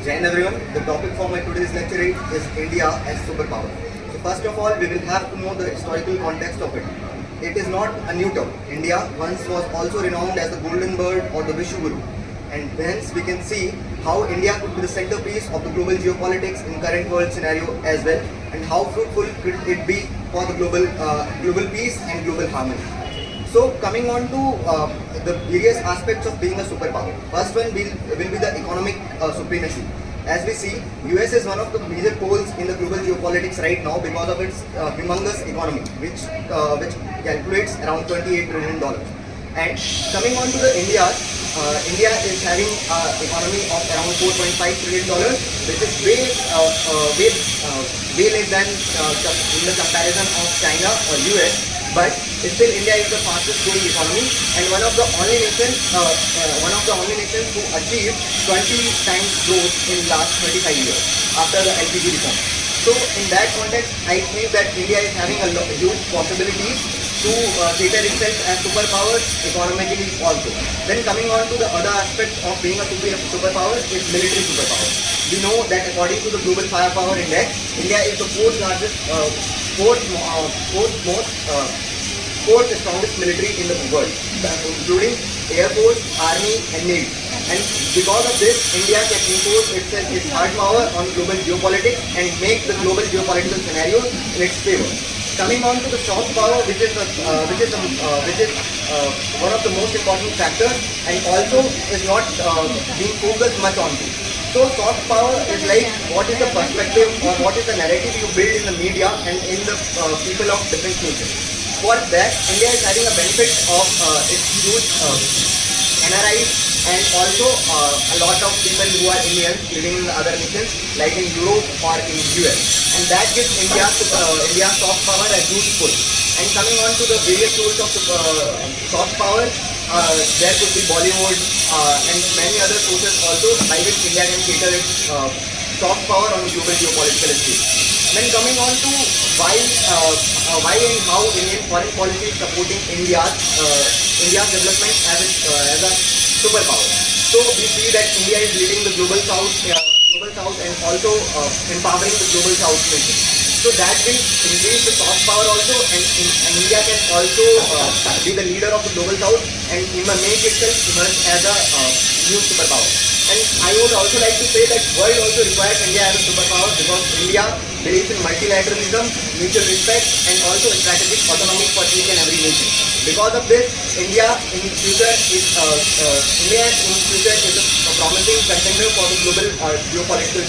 Jain everyone, the topic for my today's lecture is India as superpower. So first of all, we will have to know the historical context of it. It is not a new term. India once was also renowned as the golden bird or the Vishwaguru. And hence we can see how India could be the centerpiece of the global geopolitics in current world scenario as well, and how fruitful could it be for the global peace and global harmony. So coming on to the various aspects of being a superpower. First one will be the economic supremacy. As we see, US is one of the major poles in the global geopolitics right now because of its humongous economy, which calculates around $28 trillion. And coming on to the India is having an economy of around $4.5 trillion, which is way less than in the comparison of China or US. But still, India is the fastest growing economy and one of the only nations who achieved 20 times growth in last 25 years after the LPG reform. So in that context, I think that India is having a huge possibilities to cater itself as superpower economically also. Then coming on to the other aspect of being a superpower is military superpower. We know that according to the Global Firepower Index, India is the fourth strongest military in the world, including Air Force, Army and Navy. And because of this, India can impose its hard power on global geopolitics and make the global geopolitical scenario in its favor. Coming on to the soft power, which is one of the most important factors and also is not being focused much on to. So soft power is like what is the perspective or what is the narrative you build in the media and in the people of different nations. For that, India is having a benefit of its huge NRIs and also a lot of people who are Indians living in other nations like in Europe or in US, and that gives India soft power a huge push. And coming on to the various tools of soft power, there could be Bollywood and many other sources also by which India can cater its soft power on the global geopolitical stage. Then coming on to why and how Indian foreign policy is supporting India's development as a superpower. So we see that India is leading the global south and also empowering the global south nation. So that will increase the soft power also, and India can also be the leader of the global south and make itself emerge as a new superpower. And I would also like to say that world also requires India as a superpower because India believes in multilateralism, mutual respect and also strategic autonomy for each and every nation. Because of this, India in future is a promising contender for the global geopolitical